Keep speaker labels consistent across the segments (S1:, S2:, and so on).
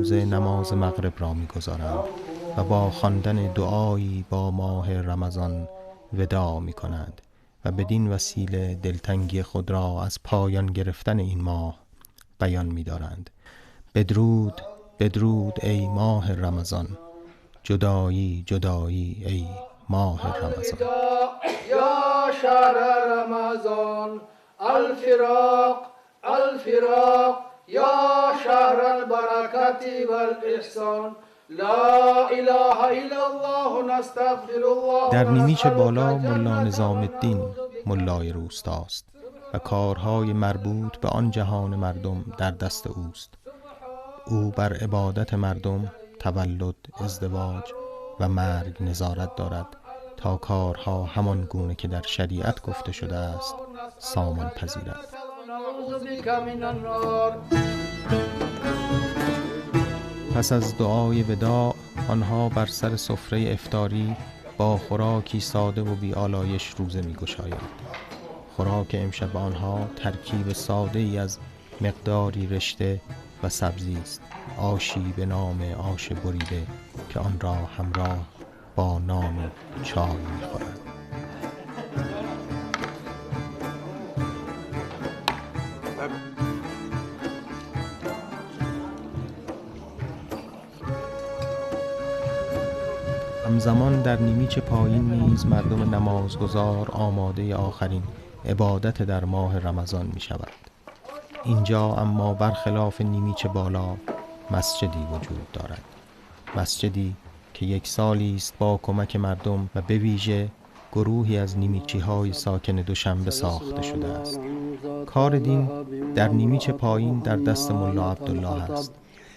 S1: روزه نماز مغرب را می‌گذارند و با خواندن دعایی با ماه رمضان وداع می‌کنند و بدین وسیله دلتنگی خود را از پایان گرفتن این ماه بیان می‌دارند. بدرود بدرود ای ماه رمضان، جدایی جدایی ای ماه رمضان.
S2: یا شهر رمضان الفراق الفراق یا شهر البرکت والاحسان لا اله الا الله نستغفر الله.
S1: در نیمیچه بالا ملا نظام الدین ملای روستاست و کارهای مربوط به آن جهان مردم در دست اوست. او بر عبادت مردم، تولد، ازدواج و مرگ نظارت دارد تا کارها همان گونه که در شریعت گفته شده است سامان پذیرد. پس از دعای وداع آنها بر سر سفره افطاری با خوراکی ساده و بی آلایش روزه می گشایند. خوراک امشب آنها ترکیب ساده ای از مقداری رشته و سبزی است، آشی به نام آش بریده که آن را همراه با نان و چای می‌خورند. همزمان در نیمیچه پایین نیز مردم نمازگزار آماده آخرین عبادت در ماه رمضان می شود. اینجا اما برخلاف نیمیچه بالا مسجدی وجود دارد. مسجدی که یک سالی است با کمک مردم و به ویژه گروهی از نیمیچی های ساکن دوشنبه ساخته شده است. کار دین در نیمیچه پایین در دست ملا عبدالله است،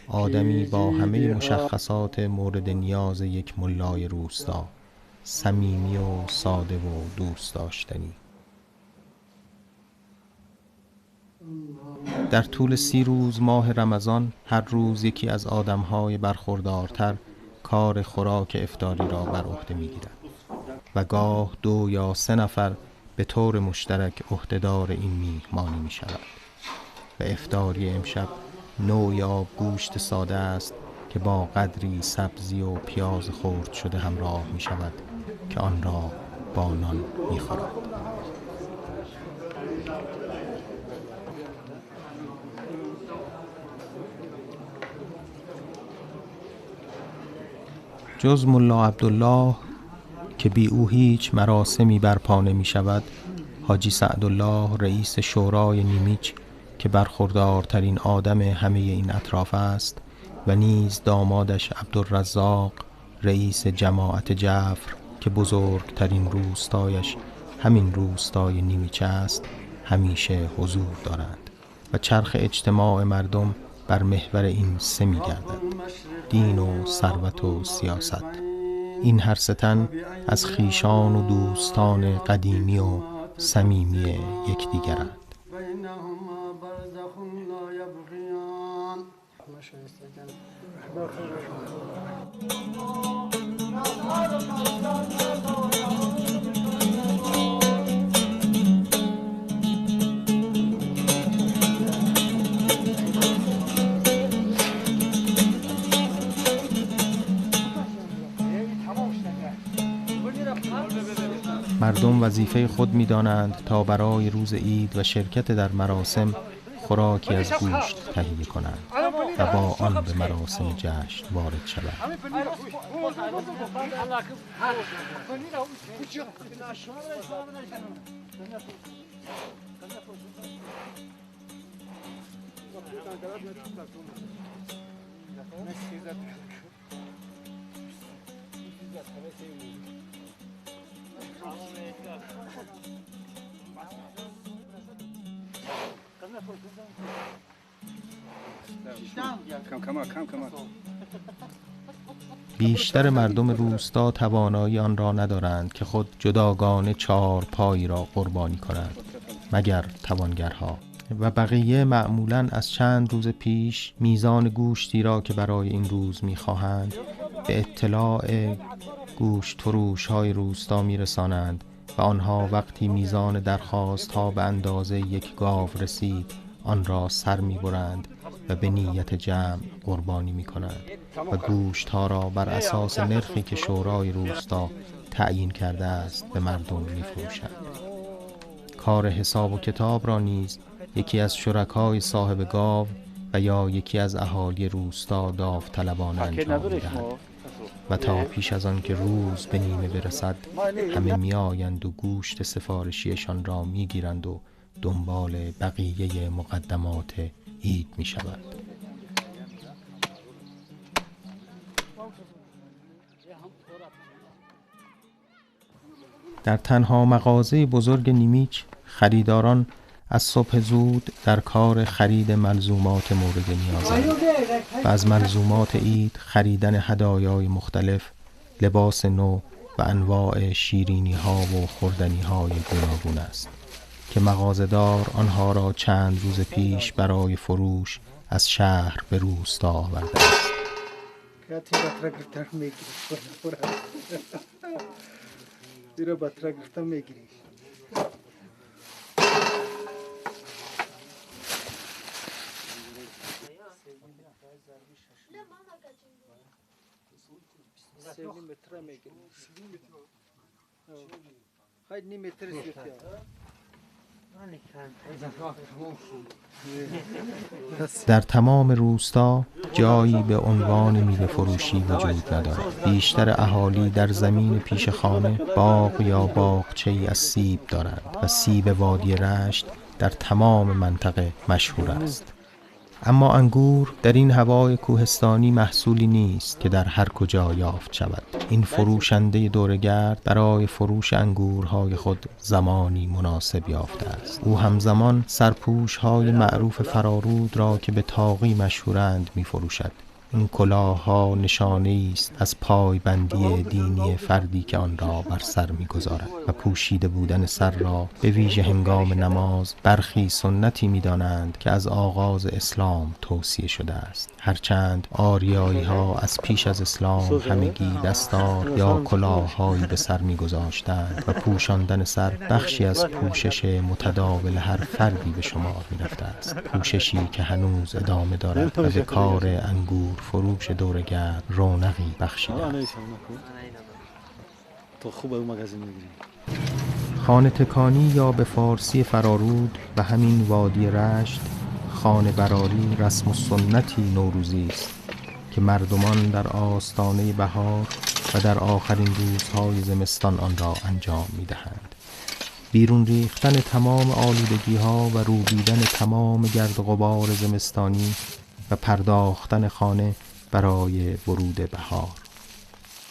S1: آدمی با همه مشخصات مورد نیاز یک ملای روستا، صمیمی و ساده و دوست داشتنی. در طول 30 روز ماه رمضان هر روز یکی از آدمهای برخوردارتر کار خوراک افطاری را بر عهده می‌گیرد و گاه 2 یا 3 نفر به طور مشترک عهده‌دار این میهمانی می‌شود. و افطاری امشب نوعی آبگوشت ساده است که با قدری سبزی و پیاز خرد شده همراه می‌شود که آن را با نان می‌خورد. جز ملا عبدالله که بی او هیچ مراسمی برپا نمی شود، حاجی سعدالله رئیس شورای نیمیچ که برخوردارترین آدم همه این اطراف است و نیز دامادش عبدالرزاق رئیس جماعت جعفر که بزرگترین روستایش همین روستای نیمیچه است همیشه حضور دارند و چرخ اجتماع مردم بر محور این 3 می گردد: دین و ثروت و سیاست. این هر 3 تن از خویشان و دوستان قدیمی و صمیمی یکدیگرند. مردم وظیفه خود می دانند تا برای روز عید و شرکت در مراسم خوراکی از گوشت تهیه کنند و با آن به مراسم جشن وارد شوند. بیشتر مردم روستا توانایی آن را ندارند که خود جداگانه 4 پایی را قربانی کنند مگر توانگرها، و بقیه معمولاً از چند روز پیش میزان گوشتی را که برای این روز می‌خواهند به اطلاع گوشت فروش های روستا میرسانند و آنها وقتی میزان درخواست ها به اندازه 1 گاو رسید آن را سر میبرند و به نیت جمع قربانی می کنند و گوشت ها را بر اساس نرخی که شورای روستا تعیین کرده است به مردم می فروشند. کار حساب و کتاب را نیز یکی از شرکای صاحب گاو و یا یکی از اهالی روستا داوطلبانه انجام می‌دهد و تا پیش از آن که روز به نیمه برسد همه می‌آیند و گوشت سفارشیشان را می‌گیرند و دنبال بقیه مقدمات عید می‌شوند. در تنها مغازه بزرگ نیمیچ خریداران از صبح زود در کار خرید ملزومات مورد نیازند و از ملزومات عید خریدن هدایای مختلف، لباس نو و انواع شیرینی ها و خوردنی های گوناگون است که مغازه‌دار آنها را چند روز پیش برای فروش از شهر به روستا آورده است. در تمام روستا جایی به عنوان میوه فروشی وجود ندارد. بیشتر اهالی در زمین پیش خانه باغ یا باغچه‌ای از سیب دارند و سیب وادی رشت در تمام منطقه مشهور است. اما انگور در این هوای کوهستانی محصولی نیست که در هر کجا یافت شود. این فروشنده دورگرد برای فروش انگورهای خود زمانی مناسب یافته است. او همزمان سرپوش‌های معروف فرارود را که به تاقی مشهورند می فروشد. این کلاه‌ها نشانه‌ای است از پایبندی دینی فردی که آن را بر سر می‌گذارد و پوشیده بودن سر را به ویژه هنگام نماز برخی سنتی می‌دانند که از آغاز اسلام توصیه شده است. هرچند آریایی‌ها از پیش از اسلام همگی دستار یا کلاه‌هایی به سر می‌گذاشتند و پوشاندن سر بخشی از پوشش متداول هر فردی به شمار می‌رفته است. پوششی که هنوز ادامه دارد و به کار انگور فروش دورگرد رونقی بخشیده است. خانه تکانی یا به فارسی فرارود و همین وادی رشت خانه براری رسم و سنتی نوروزی است که مردمان در آستانه بهار و در آخرین روزهای زمستان آن را انجام می‌دهند. بیرون ریختن تمام آلودگی‌ها و روبیدن تمام گرد و غبار زمستانی و پرداختن خانه برای ورود بهار.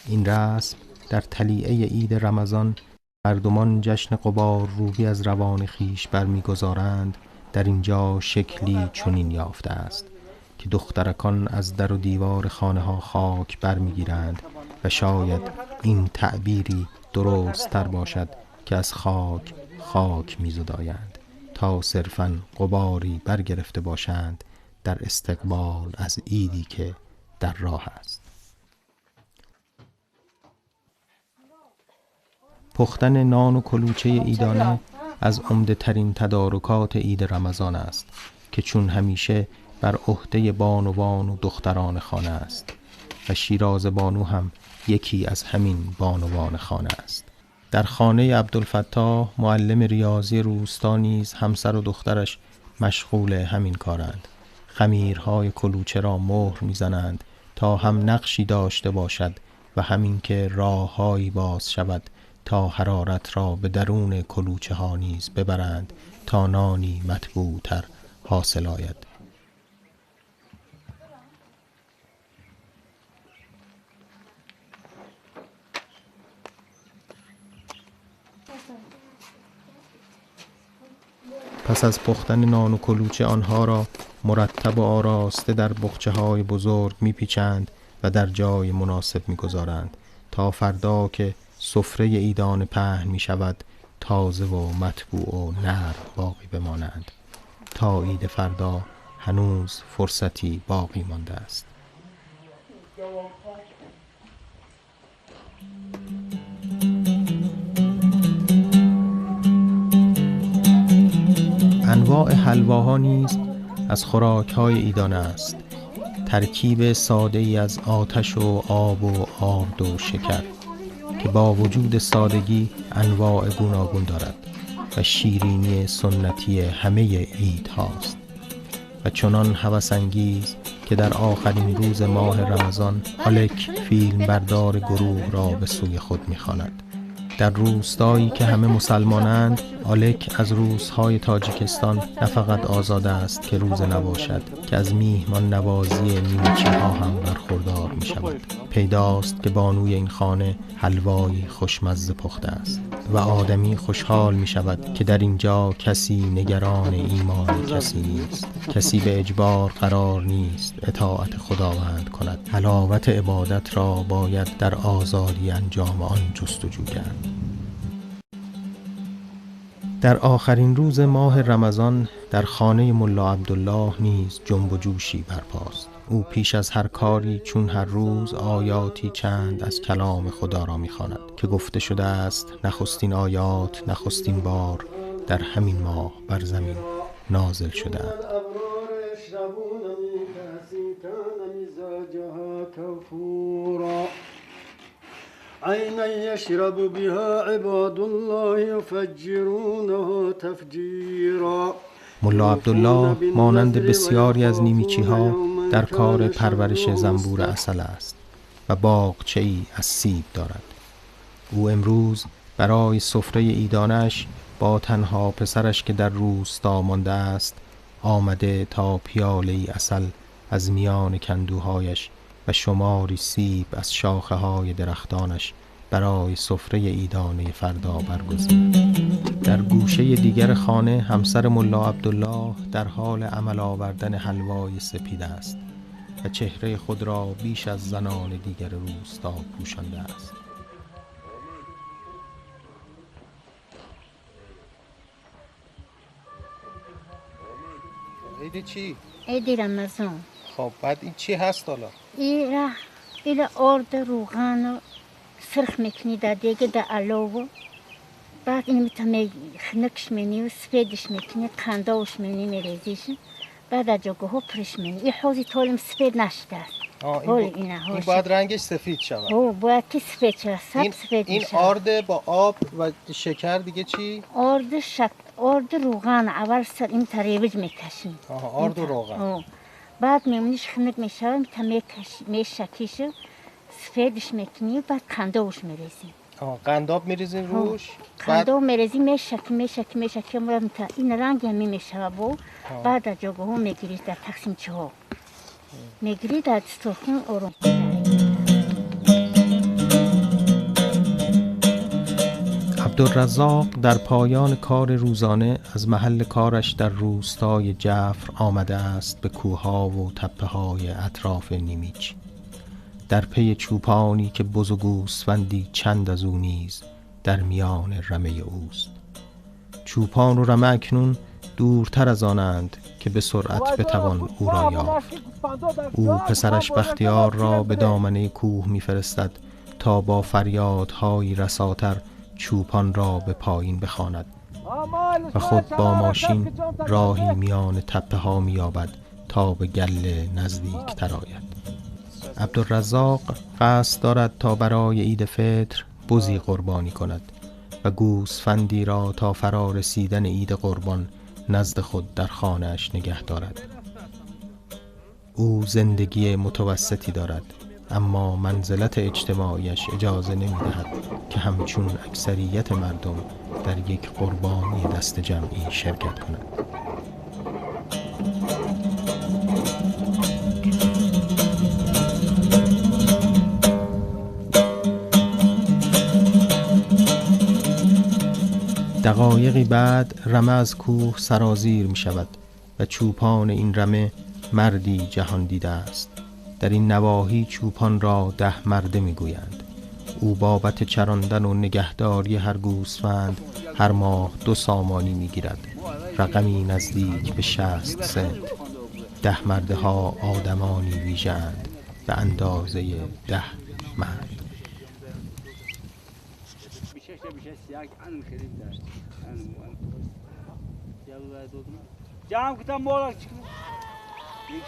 S1: این رسم در طلیعه عید رمضان مردمان جشن غبار روبی از روان خیش برمیگذارند. در اینجا شکلی چنین یافته است که دخترکان از در و دیوار خانه ها خاک برمیگیرند و شاید این تعبیری درست تر باشد که از خاک خاک میزدایند تا صرفاً غباری برگرفته باشند در استقبال از عیدی که در راه است. پختن نان و کلوچه عیدانه از عمده ترین تدارکات عید رمضان است که چون همیشه بر عهده بانوان و دختران خانه است و شیراز بانو هم یکی از همین بانوان خانه است. در خانه عبدالفتاح معلم ریاضی روستا نیز همسر و دخترش مشغول همین کارند. خمیرهای کلوچه را مهر میزنند تا هم نقشی داشته باشد و همین که راههایی باز شود تا حرارت را به درون کلوچه ها نیز ببرند تا نانی مطبوع تر حاصل آید. پس از پختن نان و کلوچه آنها را مرتب و آراسته در بخچه‌های بزرگ میپیچند و در جای مناسب میگذارند تا فردا که سفره عیدانه پهن میشود تازه و مطبوع و نرم باقی بمانند. تا عید فردا هنوز فرصتی باقی مانده است. انواع حلواها نیز از خوراک‌های ایدانه است، ترکیب ساده ای از آتش و آب و آرد و شکر که با وجود سادگی انواع گوناگون دارد و شیرینی سنتی همه عید هاست و چنان هوس انگیز که در آخرین روز ماه رمضان آلک فیلم بردار گروه را به سوی خود می‌خواند. در روستایی که همه مسلمانند، آلک از روزهای تاجیکستان نه فقط آزاد است که روزه نباشد که از میهمان نوازی نیمچی ها هم برخوردار می شود. پیداست که بانوی این خانه حلوایی خوشمزه پخته است و آدمی خوشحال می شود که در اینجا کسی نگران ایمان کسی نیست، کسی به اجبار قرار نیست اطاعت خداوند کند. حلاوت عبادت را باید در آزادی انجام آن جستجو کرد. در آخرین روز ماه رمضان در خانه ملا عبدالله نیز جنب و جوشی برپاست. او پیش از هر کاری چون هر روز آیاتی چند از کلام خدا را می‌خواند که گفته شده است نخستین آیات نخستین بار در همین ماه بر زمین نازل شده‌اند.
S3: عینا یشرب بها عباد الله یفجرونها تفجیرا.
S1: ملا عبدالله مانند بسیاری از نیمیچی ها در کار پرورش زنبور عسل است و باغچه‌ای از سیب دارد. او امروز برای سفره عیدانش با تنها پسرش که در روستا مانده است آمده تا پیاله‌ای عسل از میان کندوهایش و شماری سیب از شاخه های درختانش برای سفره عیدانه فردا برگزیند. در گوشه دیگر خانه همسر ملا عبدالله در حال عمل آوردن حلوای سپید است و چهره خود را بیش از زنان دیگر روستا پوشانده است.
S4: عید چی؟
S5: عید رمضان.
S4: خب بعد این چی هست حالا؟
S5: این آرد روغن و سرخ میکنی در دیگه در علاوه، بعد این میتونه خنکش منی و سفیدش میکنی، قنداوش منی میریزیش، بعد از جاگه ها پرش منی. این حوزی طولم سفید نشده است.
S4: این باید رنگش سفید شود.
S5: باید که سفید شود، سفید
S4: این
S5: میشه.
S4: آرد با آب و شکر دیگه چی؟
S5: آرد روغن اول سر این تریوج میکشیم.
S4: آرد و روغن.
S5: بعد میمونیش خنک میشه، میشکیش سفیدش میکنی، بعد قنداوش میریزیم.
S4: قنداب میریزین روش؟
S5: قنداب میریزیم، میشکی مرد این رنگ همی میشه. بعد از جاگه ها میگیرید در تقسیم چه ها میگیرید در دسترخون آروم.
S1: عبدالرزاق در پایان کار روزانه از محل کارش در روستای جعفر آمده است به کوه‌ها و تپه‌های اطراف نیمیچ، در پی چوپانی که بز و گوسفندی چند از او نیز در میان رمه اوست. چوپان و رمه اکنون دورتر از آنند که به سرعت بتوان او را یافت. او پسرش بختیار را به دامنه کوه می‌فرستد تا با فریادهایی رساتر چوپان را به پایین بخواند و خود با ماشین راهی میان تپه ها می‌یابد تا به گله نزدیک تر آید. عبدالرزاق قصد دارد تا برای عید فطر بزی قربانی کند و گوسفندی را تا فرا رسیدن عید قربان نزد خود در خانه‌اش نگه دارد. او زندگی متوسطی دارد، اما منزلت اجتماعیش اجازه نمی‌دهد که همچون اکثریت مردم در یک قربانی دست جمعی شرکت کند. دقایقی بعد رمه از کوه سرازیر می شود و چوپان این رمه مردی جهان دیده است. در این نواحی چوپان را 10 مرده می گویند. او بابت چراندن و نگهداری هر گوسفند هر ماه 2 سامانی می گیرد، رقمی نزدیک به 60 سنت. 10 مرده ها آدمانی ویژه اند به اندازه 10 مرد.
S6: جام کتاب مولک
S3: یک